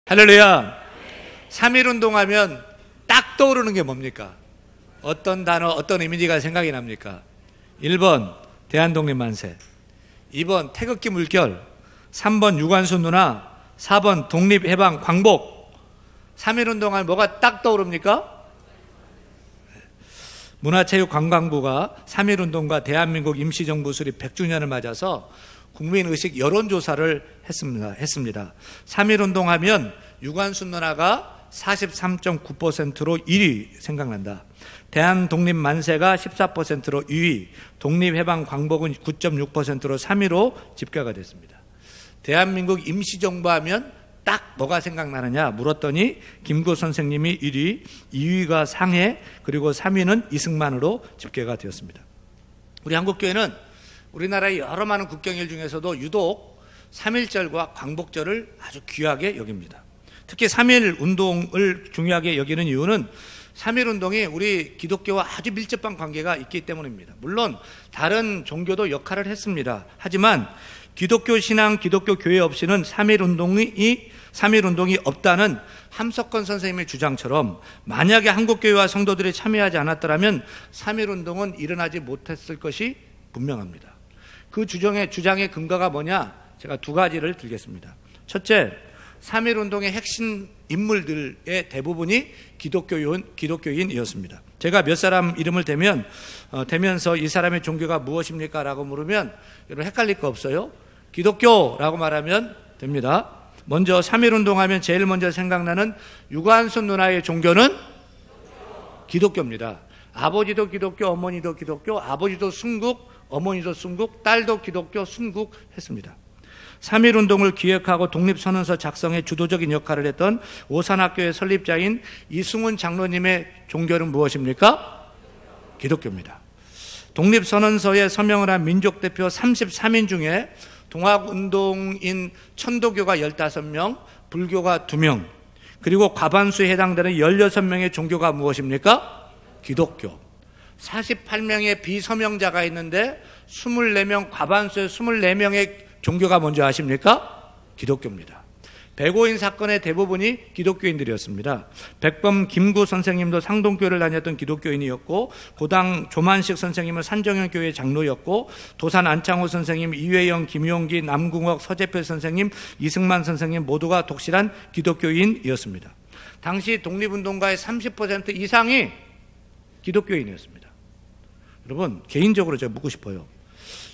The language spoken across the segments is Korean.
할렐루야. 3.1 운동하면 딱 떠오르는 게 뭡니까? 어떤 단어, 어떤 이미지가 생각이 납니까? 1번 대한독립만세, 2번 태극기 물결, 3번 유관순 누나, 4번 독립해방 광복. 3.1 운동하면 뭐가 딱 떠오릅니까? 문화체육관광부가 3.1 운동과 대한민국 임시정부 수립 100주년을 맞아서 국민의식 여론조사를 했습니다. 3.1 운동하면 유관순 누나가 43.9%로 1위 생각난다. 대한독립만세가 14%로 2위, 독립해방 광복은 9.6%로 3위로 집계가 됐습니다. 대한민국 임시정부 하면 딱 뭐가 생각나느냐 물었더니 김구 선생님이 1위, 2위가 상해, 그리고 3위는 이승만으로 집계가 되었습니다. 우리 한국교회는 우리나라의 여러 많은 국경일 중에서도 유독 3.1절과 광복절을 아주 귀하게 여깁니다. 특히 3.1 운동을 중요하게 여기는 이유는 3.1 운동이 우리 기독교와 아주 밀접한 관계가 있기 때문입니다. 물론 다른 종교도 역할을 했습니다. 하지만 기독교 신앙, 기독교 교회 없이는 3.1 운동이 없다는 함석헌 선생님의 주장처럼 만약에 한국교회와 성도들이 참여하지 않았더라면 3.1 운동은 일어나지 못했을 것이 분명합니다. 그 주장의 근거가 뭐냐? 제가 두 가지를 들겠습니다. 첫째, 3.1 운동의 핵심 인물들의 대부분이 기독교인이었습니다. 제가 몇 사람 이름을 대면서 이 사람의 종교가 무엇입니까? 라고 물으면 여러분 헷갈릴 거 없어요? 기독교라고 말하면 됩니다. 먼저 3.1 운동하면 제일 먼저 생각나는 유관순 누나의 종교는 기독교입니다. 아버지도 기독교, 어머니도 기독교, 아버지도 순국, 어머니도 순국, 딸도 기독교, 순국 했습니다. 3.1 운동을 기획하고 독립선언서 작성에 주도적인 역할을 했던 오산학교의 설립자인 이승훈 장로님의 종교는 무엇입니까? 기독교입니다. 독립선언서에 서명을 한 민족대표 33인 중에 동학운동인 천도교가 15명, 불교가 2명, 그리고 과반수에 해당되는 16명의 종교가 무엇입니까? 기독교. 48명의 비서명자가 있는데 24명, 과반수의 24명의 종교가 뭔지 아십니까? 기독교입니다. 백오인 사건의 대부분이 기독교인들이었습니다. 백범 김구 선생님도 상동교회를 다녔던 기독교인이었고, 고당 조만식 선생님은 산정현 교회 장로였고, 도산 안창호 선생님, 이회영, 김용기, 남궁옥, 서재필 선생님, 이승만 선생님 모두가 독실한 기독교인이었습니다. 당시 독립운동가의 30% 이상이 기독교인이었습니다. 여러분, 개인적으로 제가 묻고 싶어요.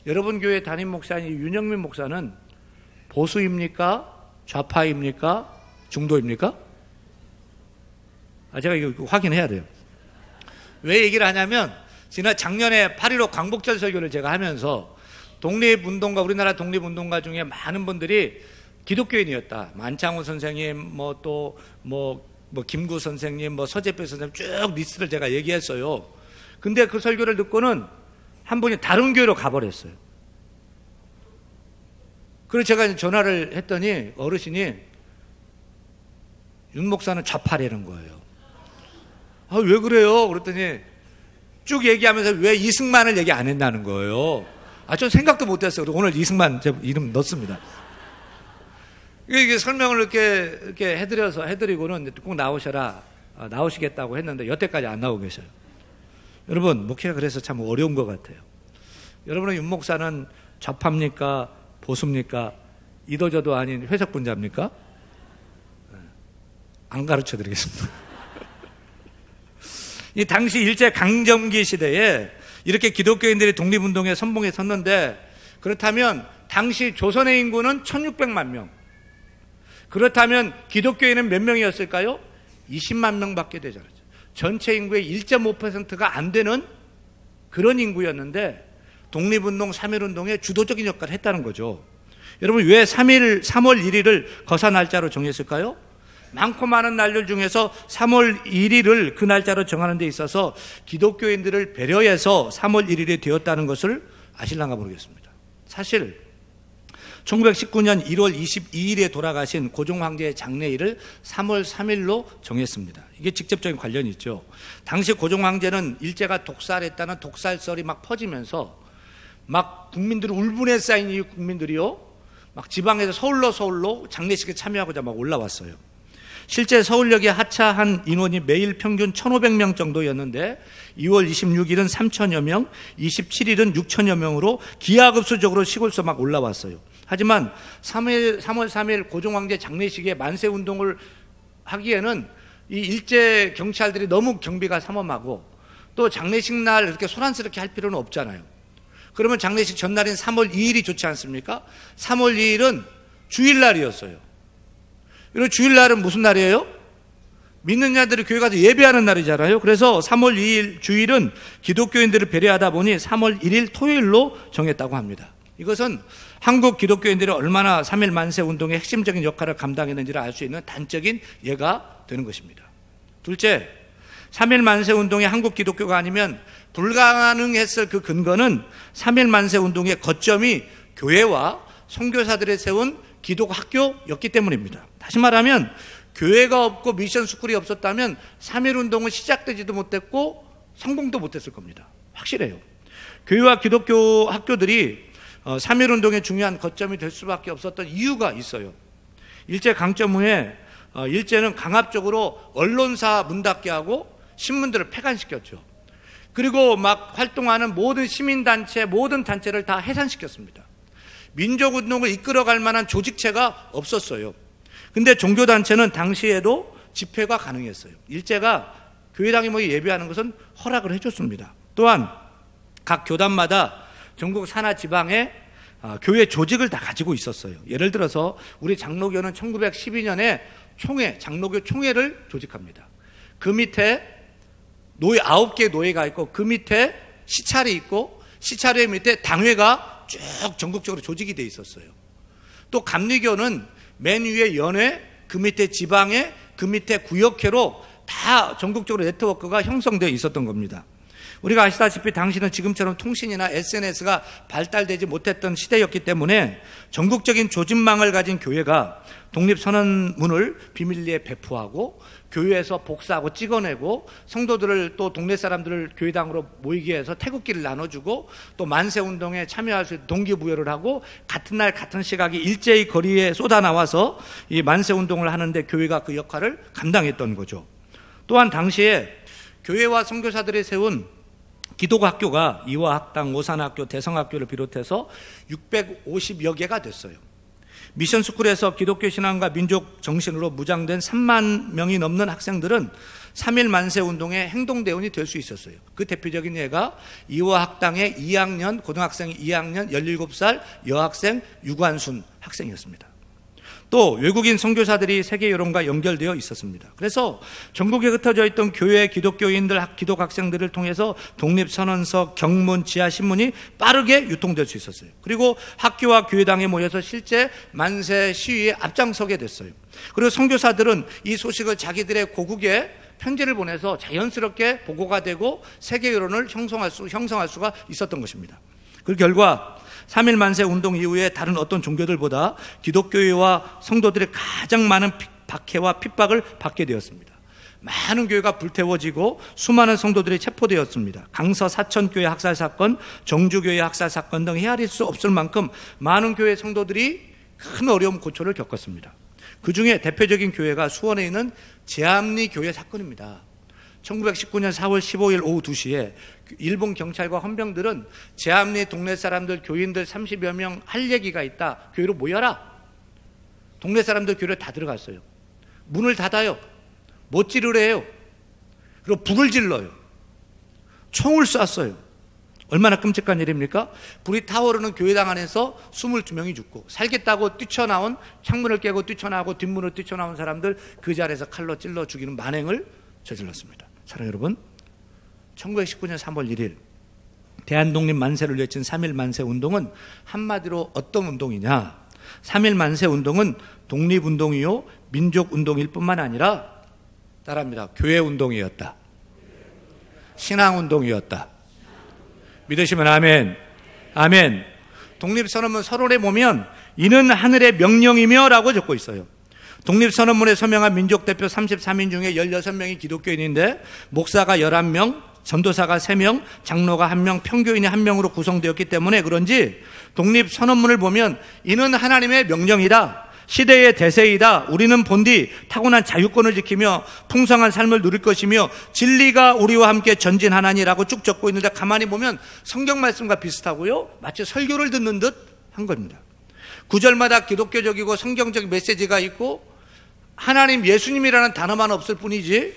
여러분 교회 담임 목사인 윤영민 목사는 보수입니까? 좌파입니까? 중도입니까? 제가 이거 확인해야 돼요. 왜 얘기를 하냐면 작년에 8.15 광복절 설교를 제가 하면서 독립운동가, 우리나라 독립운동가 중에 많은 분들이 기독교인이었다. 안창호 선생님, 김구 선생님, 서재필 선생님 쭉 리스트를 제가 얘기했어요. 근데 그 설교를 듣고는 한 분이 다른 교회로 가버렸어요. 그래서 제가 전화를 했더니 어르신이 윤 목사는 좌파라는 거예요. 왜 그래요? 그랬더니 쭉 얘기하면서 왜 이승만을 얘기 안 했다는 거예요. 전 생각도 못했어요. 오늘 이승만 제 이름 넣습니다. 이게 설명을 이렇게 해드리고는 꼭 나오셔라, 나오시겠다고 했는데 여태까지 안 나오고 계셔요. 여러분, 목회가 그래서 참 어려운 것 같아요. 여러분의 윤 목사는 좌파입니까? 보수입니까? 이도저도 아닌 회색 분자입니까? 안 가르쳐 드리겠습니다. 이 당시 일제 강점기 시대에 이렇게 기독교인들이 독립운동에 선봉에 섰는데, 그렇다면 당시 조선의 인구는 1600만 명. 그렇다면 기독교인은 몇 명이었을까요? 20만 명밖에 되지 않았죠. 전체 인구의 1.5%가 안 되는 그런 인구였는데 독립운동, 3.1 운동에 주도적인 역할을 했다는 거죠. 여러분, 왜 3월 1일을 거사 날짜로 정했을까요? 많고 많은 날들 중에서 3월 1일을 그 날짜로 정하는 데 있어서 기독교인들을 배려해서 3월 1일이 되었다는 것을 아실랑가 모르겠습니다. 사실 1919년 1월 22일에 돌아가신 고종 황제의 장례일을 3월 3일로 정했습니다. 이게 직접적인 관련이 있죠. 당시 고종 황제는 일제가 독살했다는 독살설이 막 퍼지면서 막 국민들이 울분에 쌓인 이 국민들이요, 막 지방에서 서울로 장례식에 참여하고자 막 올라왔어요. 실제 서울역에 하차한 인원이 매일 평균 1,500명 정도였는데 2월 26일은 3,000여 명, 27일은 6,000여 명으로 기하급수적으로 시골서 막 올라왔어요. 하지만 3월 3일 고종황제 장례식에 만세운동을 하기에는 이 일제 경찰들이 너무 경비가 삼엄하고 또 장례식 날 그렇게 소란스럽게 할 필요는 없잖아요. 그러면 장례식 전날인 3월 2일이 좋지 않습니까? 3월 2일은 주일날이었어요. 이런 주일날은 무슨 날이에요? 믿는 자들이 교회 가서 예배하는 날이잖아요. 그래서 3월 2일 주일은 기독교인들을 배려하다 보니 3월 1일 토요일로 정했다고 합니다. 이것은 한국 기독교인들이 얼마나 3일 만세 운동의 핵심적인 역할을 감당했는지를 알 수 있는 단적인 예가 되는 것입니다. 둘째, 3일 만세 운동이 한국 기독교가 아니면 불가능했을 그 근거는 3일 만세 운동의 거점이 교회와 선교사들이 세운 기독학교였기 때문입니다. 다시 말하면 교회가 없고 미션 스쿨이 없었다면 3일 운동은 시작되지도 못했고 성공도 못했을 겁니다. 확실해요. 교회와 기독교 학교들이 3.1 운동의 중요한 거점이 될 수밖에 없었던 이유가 있어요. 일제 강점 후에 일제는 강압적으로 언론사 문 닫게 하고 신문들을 폐간시켰죠. 그리고 막 활동하는 모든 시민단체, 모든 단체를 다 해산시켰습니다. 민족운동을 이끌어갈 만한 조직체가 없었어요. 근데 종교단체는 당시에도 집회가 가능했어요. 일제가 교회당이 모여 예배하는 것은 허락을 해줬습니다. 또한 각 교단마다 전국 산하 지방에 교회 조직을 다 가지고 있었어요. 예를 들어서 우리 장로교는 1912년에 총회, 장로교 총회를 조직합니다. 그 밑에 노예 9개 노예가 있고 그 밑에 시찰이 있고 시찰회 밑에 당회가 쭉 전국적으로 조직이 돼 있었어요. 또 감리교는 맨 위에 연회, 그 밑에 지방회, 그 밑에 구역회로 다 전국적으로 네트워크가 형성되어 있었던 겁니다. 우리가 아시다시피 당시는 지금처럼 통신이나 SNS가 발달되지 못했던 시대였기 때문에 전국적인 조직망을 가진 교회가 독립선언문을 비밀리에 배포하고 교회에서 복사하고 찍어내고 성도들을 또 동네 사람들을 교회당으로 모이게 해서 태극기를 나눠주고 또 만세운동에 참여할 수 있는 동기부여를 하고 같은 날 같은 시각이 일제히 거리에 쏟아나와서 이 만세운동을 하는데 교회가 그 역할을 감당했던 거죠. 또한 당시에 교회와 선교사들이 세운 기독학교가 이화학당, 오산학교, 대성학교를 비롯해서 650여 개가 됐어요. 미션스쿨에서 기독교 신앙과 민족 정신으로 무장된 3만 명이 넘는 학생들은 3.1 만세운동의 행동대원이 될 수 있었어요. 그 대표적인 예가 이화학당의 2학년, 고등학생 2학년 17살 여학생 유관순 학생이었습니다. 또 외국인 선교사들이 세계 여론과 연결되어 있었습니다. 그래서 전국에 흩어져 있던 교회 기독교인들, 기독학생들을 통해서 독립선언서, 경문, 지하신문이 빠르게 유통될 수 있었어요. 그리고 학교와 교회당에 모여서 실제 만세 시위에 앞장서게 됐어요. 그리고 선교사들은 이 소식을 자기들의 고국에 편지를 보내서 자연스럽게 보고가 되고 세계 여론을 형성할 수가 있었던 것입니다. 그 결과 3.1 만세 운동 이후에 다른 어떤 종교들보다 기독교회와 성도들의 가장 많은 박해와 핍박을 받게 되었습니다. 많은 교회가 불태워지고 수많은 성도들이 체포되었습니다. 강서 사천교회 학살 사건, 정주교회 학살 사건 등 헤아릴 수 없을 만큼 많은 교회 성도들이 큰 어려움 고초를 겪었습니다. 그 중에 대표적인 교회가 수원에 있는 제암리 교회 사건입니다. 1919년 4월 15일 오후 2시에 일본 경찰과 헌병들은 제암리 동네 사람들, 교인들 30여 명 할 얘기가 있다. 교회로 모여라. 동네 사람들 교회로 다 들어갔어요. 문을 닫아요. 못질을 해요. 그리고 북을 질러요. 총을 쐈어요. 얼마나 끔찍한 일입니까? 불이 타오르는 교회당 안에서 22명이 죽고 살겠다고 뛰쳐나온, 창문을 깨고 뛰쳐나오고 뒷문을 뛰쳐나온 사람들 그 자리에서 칼로 찔러 죽이는 만행을 저질렀습니다. 사랑하는 여러분, 1919년 3월 1일 대한독립 만세를 외친 3.1 만세 운동은 한마디로 어떤 운동이냐? 3.1 만세 운동은 독립운동이요 민족운동일 뿐만 아니라 따라합니다. 교회운동이었다. 신앙운동이었다. 믿으시면 아멘. 아멘. 독립선언문 서론에 보면 이는 하늘의 명령이며 라고 적고 있어요. 독립선언문에 서명한 민족대표 33인 중에 16명이 기독교인인데 목사가 11명, 전도사가 3명, 장로가 1명, 평교인이 1명으로 구성되었기 때문에 그런지 독립선언문을 보면 이는 하나님의 명령이다. 시대의 대세이다. 우리는 본디 타고난 자유권을 지키며 풍성한 삶을 누릴 것이며 진리가 우리와 함께 전진하나니라고 쭉 적고 있는데 가만히 보면 성경 말씀과 비슷하고요. 마치 설교를 듣는 듯 한 겁니다. 구절마다 기독교적이고 성경적 메시지가 있고 하나님, 예수님이라는 단어만 없을 뿐이지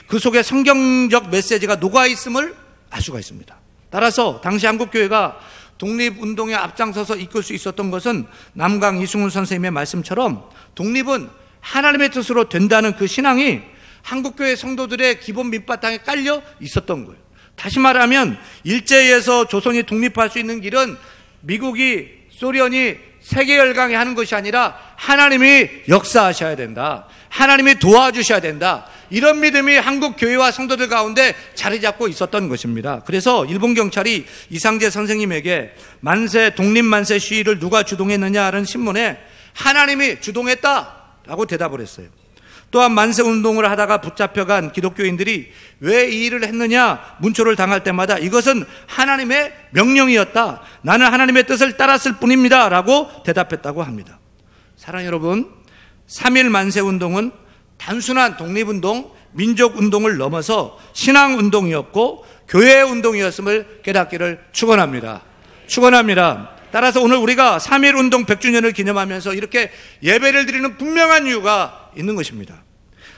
그 속에 성경적 메시지가 녹아있음을 알 수가 있습니다. 따라서 당시 한국교회가 독립운동에 앞장서서 이끌 수 있었던 것은 남강 이승훈 선생님의 말씀처럼 독립은 하나님의 뜻으로 된다는 그 신앙이 한국교회 성도들의 기본 밑바탕에 깔려 있었던 거예요. 다시 말하면 일제에서 조선이 독립할 수 있는 길은 미국이, 소련이 세계열강에 하는 것이 아니라 하나님이 역사하셔야 된다. 하나님이 도와주셔야 된다. 이런 믿음이 한국 교회와 성도들 가운데 자리 잡고 있었던 것입니다. 그래서 일본 경찰이 이상재 선생님에게 독립 만세 시위를 누가 주동했느냐는 신문에 하나님이 주동했다라고 대답을 했어요. 또한 만세 운동을 하다가 붙잡혀간 기독교인들이 왜 이 일을 했느냐 문초를 당할 때마다 이것은 하나님의 명령이었다. 나는 하나님의 뜻을 따랐을 뿐입니다. 라고 대답했다고 합니다. 사랑하는 여러분, 3.1 만세 운동은 단순한 독립운동, 민족운동을 넘어서 신앙운동이었고 교회 운동이었음을 깨닫기를 축원합니다. 따라서 오늘 우리가 3.1 운동 100주년을 기념하면서 이렇게 예배를 드리는 분명한 이유가 있는 것입니다.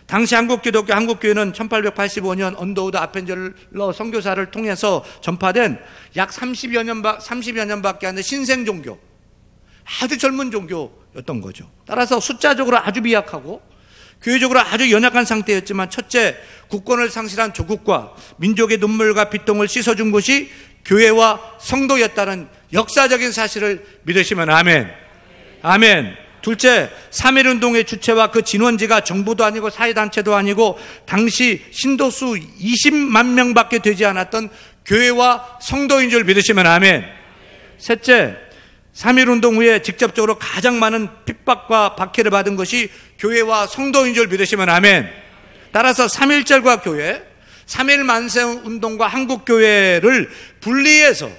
당시 한국교회는 1885년 언더우드 아펜젤러 선교사를 통해서 전파된 약 30여 년밖에 안 된 신생 종교, 아주 젊은 종교였던 거죠. 따라서 숫자적으로 아주 미약하고 교회적으로 아주 연약한 상태였지만 첫째, 국권을 상실한 조국과 민족의 눈물과 비통을 씻어준 곳이 교회와 성도였다는 역사적인 사실을 믿으시면 아멘. 둘째, 3.1 운동의 주체와 그 진원지가 정부도 아니고 사회단체도 아니고 당시 신도수 20만 명밖에 되지 않았던 교회와 성도인 줄 믿으시면 아멘. 셋째, 3.1 운동 후에 직접적으로 가장 많은 핍박과 박해를 받은 것이 교회와 성도인 줄 믿으시면 아멘. 따라서 3.1절과 교회, 3.1 만세 운동과 한국교회를 분리해서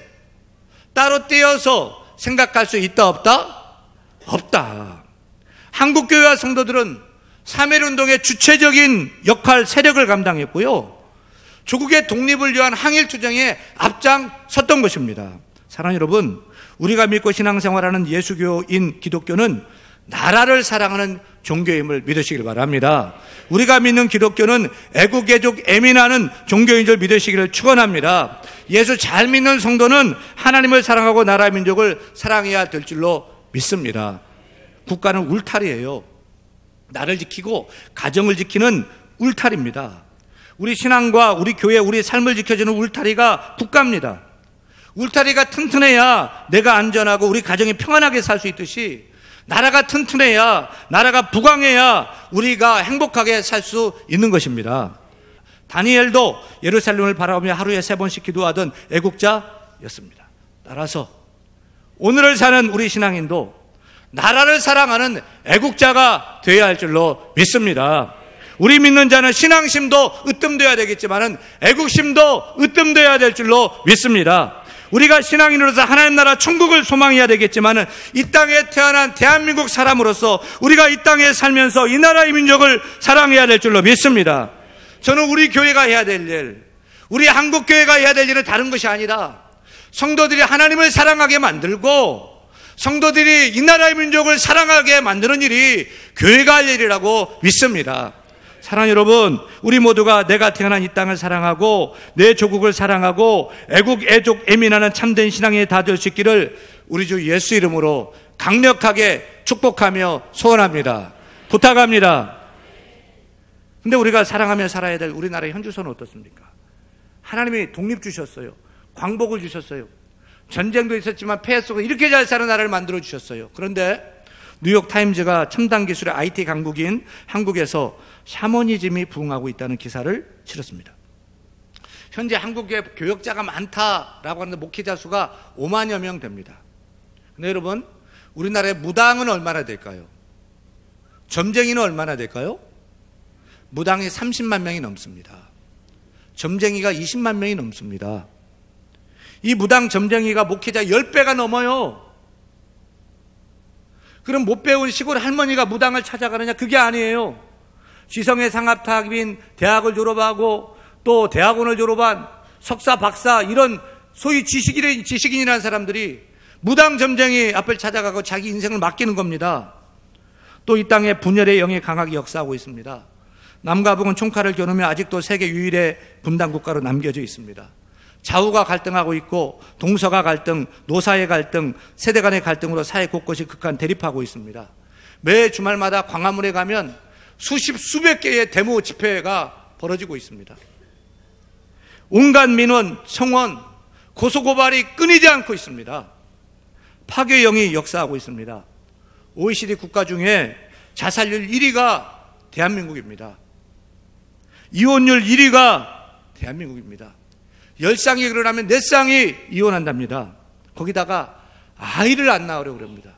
따로 떼어서 생각할 수 있다 없다? 없다. 한국교회와 성도들은 3.1 운동의 주체적인 역할, 세력을 감당했고요. 조국의 독립을 위한 항일투쟁에 앞장섰던 것입니다. 사랑하는 여러분, 우리가 믿고 신앙생활하는 예수교인 기독교는 나라를 사랑하는 종교임을 믿으시길 바랍니다. 우리가 믿는 기독교는 애국, 애족, 애민하는 종교인 줄 믿으시기를 축원합니다. 예수 잘 믿는 성도는 하나님을 사랑하고 나라 민족을 사랑해야 될 줄로 믿습니다. 국가는 울타리예요. 나를 지키고 가정을 지키는 울타리입니다. 우리 신앙과 우리 교회, 우리 삶을 지켜주는 울타리가 국가입니다. 울타리가 튼튼해야 내가 안전하고 우리 가정이 평안하게 살 수 있듯이 나라가 튼튼해야, 나라가 부강해야 우리가 행복하게 살 수 있는 것입니다. 다니엘도 예루살렘을 바라보며 하루에 3번씩 기도하던 애국자였습니다. 따라서 오늘을 사는 우리 신앙인도 나라를 사랑하는 애국자가 되어야 할 줄로 믿습니다. 우리 믿는 자는 신앙심도 으뜸되어야 되겠지만 애국심도 으뜸되어야 될 줄로 믿습니다. 우리가 신앙인으로서 하나님 나라 천국을 소망해야 되겠지만 이 땅에 태어난 대한민국 사람으로서 우리가 이 땅에 살면서 이 나라의 민족을 사랑해야 될 줄로 믿습니다. 저는 우리 교회가 해야 될 일, 우리 한국교회가 해야 될 일은 다른 것이 아니라 성도들이 하나님을 사랑하게 만들고 성도들이 이 나라의 민족을 사랑하게 만드는 일이 교회가 할 일이라고 믿습니다. 사랑하는 여러분, 우리 모두가 내가 태어난 이 땅을 사랑하고 내 조국을 사랑하고 애국, 애족, 애민하는 참된 신앙에 다 될 수 있기를 우리 주 예수 이름으로 강력하게 축복하며 소원합니다. 부탁합니다. 근데 우리가 사랑하며 살아야 될 우리나라의 현주소는 어떻습니까? 하나님이 독립 주셨어요. 광복을 주셨어요. 전쟁도 있었지만 폐해 속에 이렇게 잘 사는 나라를 만들어 주셨어요. 그런데 뉴욕 타임즈가 첨단 기술의 IT 강국인 한국에서 샤머니즘이 부흥하고 있다는 기사를 실었습니다. 현재 한국에 교역자가 많다라고 하는데 목회자 수가 5만여 명 됩니다. 근데 여러분, 우리나라의 무당은 얼마나 될까요? 점쟁이는 얼마나 될까요? 무당이 30만 명이 넘습니다. 점쟁이가 20만 명이 넘습니다. 이 무당 점쟁이가 목회자 10배가 넘어요. 그럼 못 배운 시골 할머니가 무당을 찾아가느냐? 그게 아니에요. 지성의 상합탑인 대학을 졸업하고 또 대학원을 졸업한 석사, 박사 이런 소위 지식인이라는 사람들이 무당 점쟁이 앞을 찾아가고 자기 인생을 맡기는 겁니다. 또 이 땅에 분열의 영이 강하게 역사하고 있습니다. 남과 북은 총칼을 겨누며 아직도 세계 유일의 분단 국가로 남겨져 있습니다. 좌우가 갈등하고 있고 동서가 갈등, 노사의 갈등, 세대 간의 갈등으로 사회 곳곳이 극한 대립하고 있습니다. 매 주말마다 광화문에 가면 수백 개의 데모 집회가 벌어지고 있습니다. 온갖 민원, 청원, 고소고발이 끊이지 않고 있습니다. 파괴영이 역사하고 있습니다. OECD 국가 중에 자살률 1위가 대한민국입니다. 이혼율 1위가 대한민국입니다. 10쌍이 일어나면 4쌍이 이혼한답니다. 거기다가 아이를 안 낳으려고 합니다.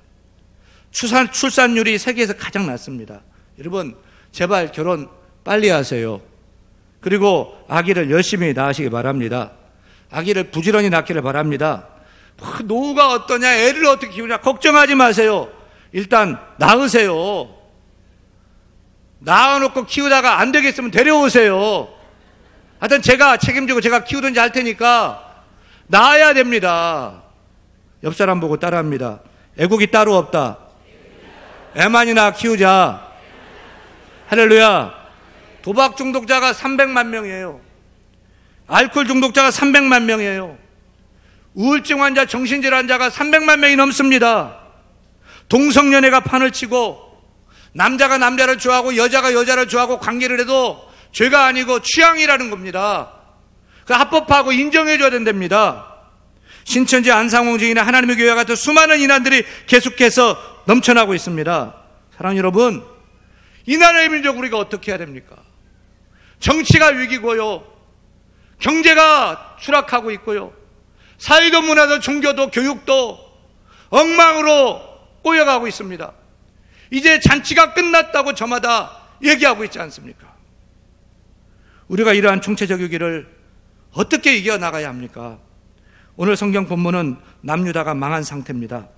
출산율이 세계에서 가장 낮습니다. 여러분, 제발 결혼 빨리 하세요. 그리고 아기를 열심히 낳으시기 바랍니다. 아기를 부지런히 낳기를 바랍니다. 노후가 어떠냐, 애를 어떻게 키우냐 걱정하지 마세요. 일단 낳으세요. 낳아놓고 키우다가 안 되겠으면 데려오세요. 하여튼 제가 책임지고 제가 키우든지 할 테니까 낳아야 됩니다. 옆 사람 보고 따라합니다. 애국이 따로 없다. 애만이 낳아 키우자. 할렐루야. 도박 중독자가 300만 명이에요. 알코올 중독자가 300만 명이에요. 우울증 환자, 정신질환 환자가 300만 명이 넘습니다. 동성연애가 판을 치고 남자가 남자를 좋아하고 여자가 여자를 좋아하고 관계를 해도 죄가 아니고 취향이라는 겁니다. 그 합법화하고 인정해줘야 된답니다. 신천지, 안상홍 증인의 하나님의 교회 같은 수많은 이난들이 계속해서 넘쳐나고 있습니다. 사랑하는 여러분, 이 나라의 민족 우리가 어떻게 해야 됩니까? 정치가 위기고요, 경제가 추락하고 있고요, 사회도 문화도 종교도 교육도 엉망으로 꼬여가고 있습니다. 이제 잔치가 끝났다고 저마다 얘기하고 있지 않습니까? 우리가 이러한 총체적 위기를 어떻게 이겨나가야 합니까? 오늘 성경 본문은 남유다가 망한 상태입니다.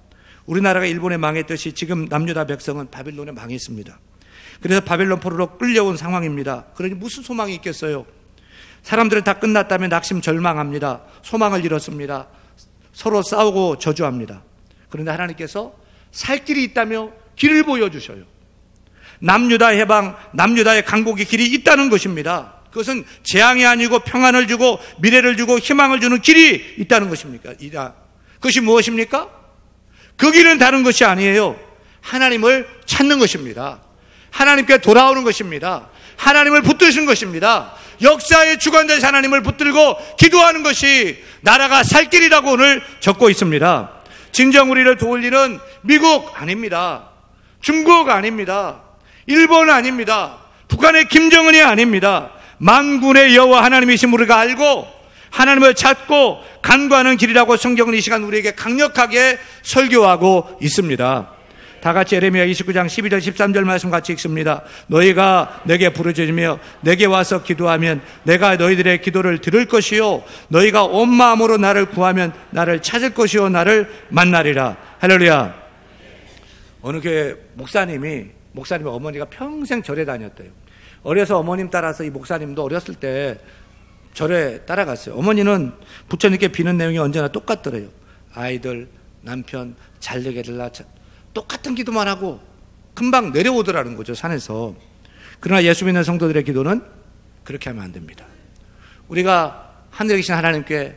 우리나라가 일본에 망했듯이 지금 남유다 백성은 바빌론에 망했습니다. 그래서 바벨론 포로로 끌려온 상황입니다. 그러니 무슨 소망이 있겠어요? 사람들은 다 끝났다면 낙심 절망합니다. 소망을 잃었습니다. 서로 싸우고 저주합니다. 그런데 하나님께서 살 길이 있다며 길을 보여주셔요. 남유다 해방, 남유다의 강복의 길이 있다는 것입니다. 그것은 재앙이 아니고 평안을 주고 미래를 주고 희망을 주는 길이 있다는 것입니까? 그것이 무엇입니까? 그 길은 다른 것이 아니에요. 하나님을 찾는 것입니다. 하나님께 돌아오는 것입니다. 하나님을 붙드시는 것입니다. 역사의 주관자이신 하나님을 붙들고 기도하는 것이 나라가 살 길이라고 오늘 적고 있습니다. 진정 우리를 도울 일은 미국 아닙니다. 중국 아닙니다. 일본 아닙니다. 북한의 김정은이 아닙니다. 만군의 여호와 하나님이신 우리가 알고 하나님을 찾고 간구하는 길이라고 성경은 이 시간 우리에게 강력하게 설교하고 있습니다. 다 같이 예레미야 29장 12절 13절 말씀 같이 읽습니다. 너희가 내게 부르짖으며 내게 와서 기도하면 내가 너희들의 기도를 들을 것이요 너희가 온 마음으로 나를 구하면 나를 찾을 것이요 나를 만나리라. 할렐루야. 어느 교회 목사님의 어머니가 평생 절에 다녔대요. 어려서 어머님 따라서 이 목사님도 어렸을 때 절에 따라갔어요. 어머니는 부처님께 비는 내용이 언제나 똑같더래요. 아이들, 남편 잘 되게 해달라. 똑같은 기도만 하고 금방 내려오더라는 거죠, 산에서. 그러나 예수 믿는 성도들의 기도는 그렇게 하면 안 됩니다. 우리가 하늘에 계신 하나님께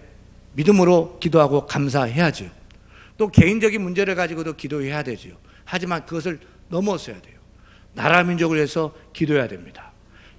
믿음으로 기도하고 감사해야죠. 또 개인적인 문제를 가지고도 기도해야 되죠. 하지만 그것을 넘어서야 돼요. 나라 민족을 위해서 기도해야 됩니다.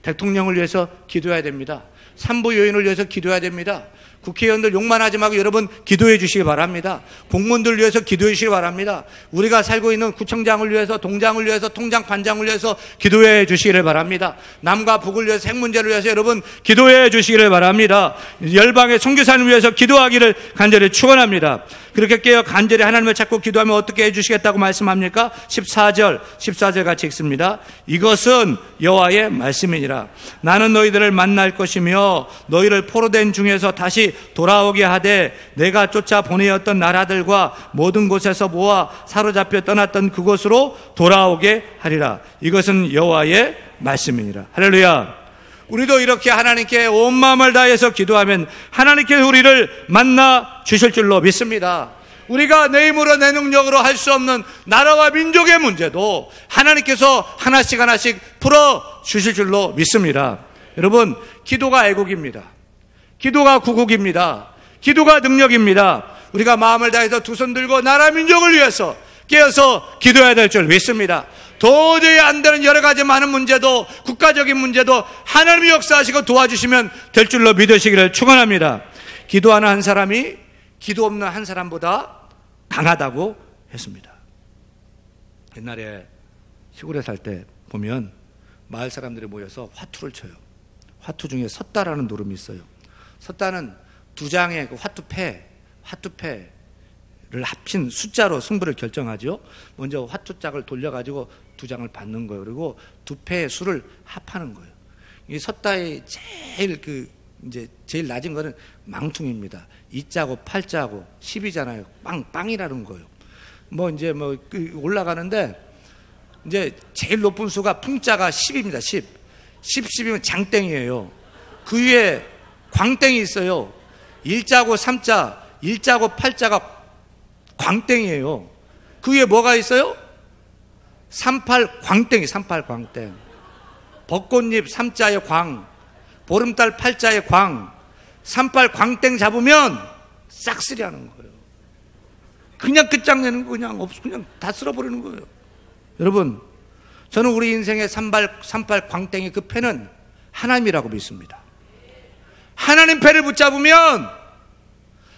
대통령을 위해서 기도해야 됩니다. 산부 요인을 위해서 기도해야 됩니다. 국회의원들 욕만 하지 말고 여러분 기도해 주시기 바랍니다. 공무원들 위해서 기도해 주시기 바랍니다. 우리가 살고 있는 구청장을 위해서, 동장을 위해서, 통장 관장을 위해서 기도해 주시기를 바랍니다. 남과 북을 위해서, 핵 문제를 위해서 여러분 기도해 주시기를 바랍니다. 열방의 선교사님을 위해서 기도하기를 간절히 축원합니다. 그렇게 깨어 간절히 하나님을 찾고 기도하면 어떻게 해주시겠다고 말씀합니까? 14절 같이 읽습니다. 이것은 여호와의 말씀이니라. 나는 너희들을 만날 것이며 너희를 포로된 중에서 다시 다시 돌아오게 하되 내가 쫓아 보내었던 나라들과 모든 곳에서 모아 사로잡혀 떠났던 그곳으로 돌아오게 하리라. 이것은 여호와의 말씀이니라. 할렐루야. 우리도 이렇게 하나님께 온 마음을 다해서 기도하면 하나님께서 우리를 만나 주실 줄로 믿습니다. 우리가 내 힘으로 내 능력으로 할 수 없는 나라와 민족의 문제도 하나님께서 하나씩 풀어 주실 줄로 믿습니다. 여러분, 기도가 애국입니다. 기도가 구국입니다. 기도가 능력입니다. 우리가 마음을 다해서 두 손 들고 나라 민족을 위해서 깨어서 기도해야 될 줄 믿습니다. 도저히 안 되는 여러 가지 많은 문제도, 국가적인 문제도 하나님이 역사하시고 도와주시면 될 줄로 믿으시기를 축원합니다. 기도하는 한 사람이 기도 없는 한 사람보다 강하다고 했습니다. 옛날에 시골에 살 때 보면 마을 사람들이 모여서 화투를 쳐요. 화투 중에 섰다라는 노름이 있어요. 섰다는 두 장의 그 화투패를 합친 숫자로 승부를 결정하죠. 먼저 화투짝을 돌려가지고 두 장을 받는 거예요. 그리고 두 패의 수를 합하는 거예요. 이 섰다의 제일 낮은 거는 망퉁입니다. 2자고 8자고 10이잖아요. 빵이라는 거예요. 올라가는데 이제 제일 높은 수가 풍자가 10입니다. 10이면 장땡이에요. 그 위에 광땡이 있어요. 1자고 3자, 1자고 8자가 광땡이에요. 그 위에 뭐가 있어요? 38광땡이, 38광땡. 벚꽃잎 3자의 광, 보름달 8자의 광, 38광땡 잡으면 싹쓸이 하는 거예요. 그냥 끝장내는 거, 그냥 다 쓸어버리는 거예요. 여러분, 저는 우리 인생의 38광땡의 그 패는 하나님이라고 믿습니다. 하나님 패를 붙잡으면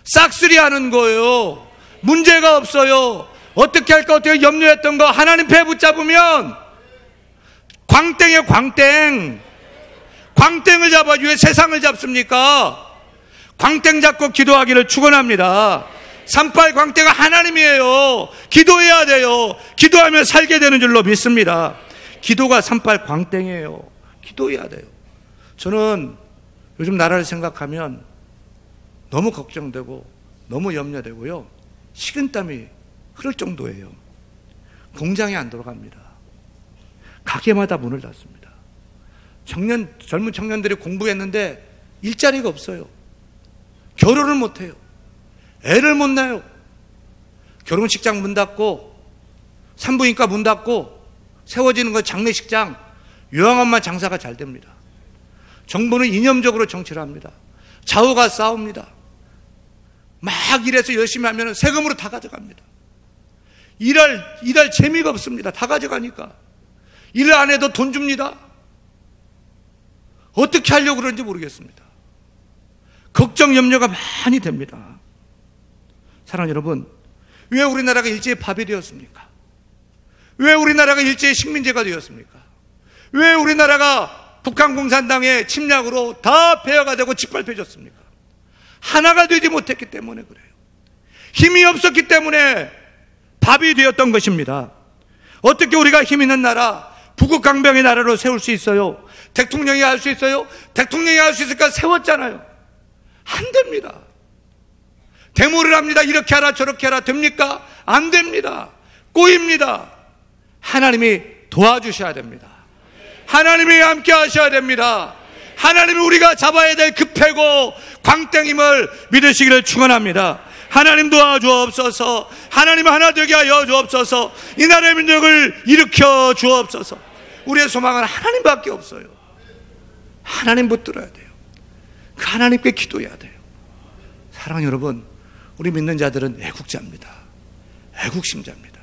싹쓸이 하는 거예요. 문제가 없어요. 어떻게 할까 어떻게 염려했던 거 하나님 패 붙잡으면 광땡이에요. 광땡을 잡아야지 왜 세상을 잡습니까? 광땡 잡고 기도하기를 축원합니다. 38광땡은 하나님이에요. 기도해야 돼요. 기도하면 살게 되는 줄로 믿습니다. 기도가 38광땡이에요. 기도해야 돼요. 저는 요즘 나라를 생각하면 너무 걱정되고 너무 염려되고요. 식은땀이 흐를 정도예요. 공장이 안 돌아갑니다. 가게마다 문을 닫습니다. 젊은 청년들이 공부했는데 일자리가 없어요. 결혼을 못해요. 애를 못 낳아요. 결혼식장 문 닫고 산부인과 문 닫고 세워지는 건 장례식장, 요양원만 장사가 잘 됩니다. 정부는 이념적으로 정치를 합니다. 좌우가 싸웁니다. 막 일해서 열심히 하면 세금으로 다 가져갑니다. 일할 재미가 없습니다. 다 가져가니까. 일 안 해도 돈 줍니다. 어떻게 하려고 그런지 모르겠습니다. 걱정, 염려가 많이 됩니다. 사랑하는 여러분, 왜 우리나라가 일제히 밥이 되었습니까? 왜 우리나라가 일제히 식민지가 되었습니까? 왜 우리나라가 북한 공산당의 침략으로 다 폐허가 되고 짓밟혀졌습니까? 하나가 되지 못했기 때문에 그래요. 힘이 없었기 때문에 밥이 되었던 것입니다. 어떻게 우리가 힘 있는 나라, 부국강병의 나라로 세울 수 있어요? 대통령이 할 수 있어요? 대통령이 할 수 있을까? 세웠잖아요. 안 됩니다. 데모를 합니다. 이렇게 하라 저렇게 하라 됩니까? 안 됩니다. 꼬입니다. 하나님이 도와주셔야 됩니다. 하나님이 함께 하셔야 됩니다. 하나님이 우리가 잡아야 될 그 패고 광땡임을 믿으시기를 축원합니다. 하나님 도와주옵소서. 하나님 하나 되게 하여 주옵소서. 이 나라의 민족을 일으켜 주옵소서. 우리의 소망은 하나님밖에 없어요. 하나님 붙들어야 돼요. 그 하나님께 기도해야 돼요. 사랑하는 여러분, 우리 믿는 자들은 애국자입니다. 애국심자입니다.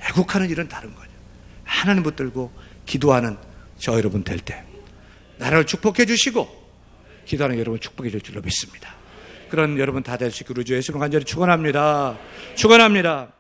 애국하는 일은 다른 거죠. 하나님 붙들고 기도하는 저 여러분 될 때 나라를 축복해 주시고 기도하는 여러분 축복해 줄 줄로 믿습니다. 그런 여러분 다 될 수 있기를 주 예수님 간절히 축원합니다. 축원합니다.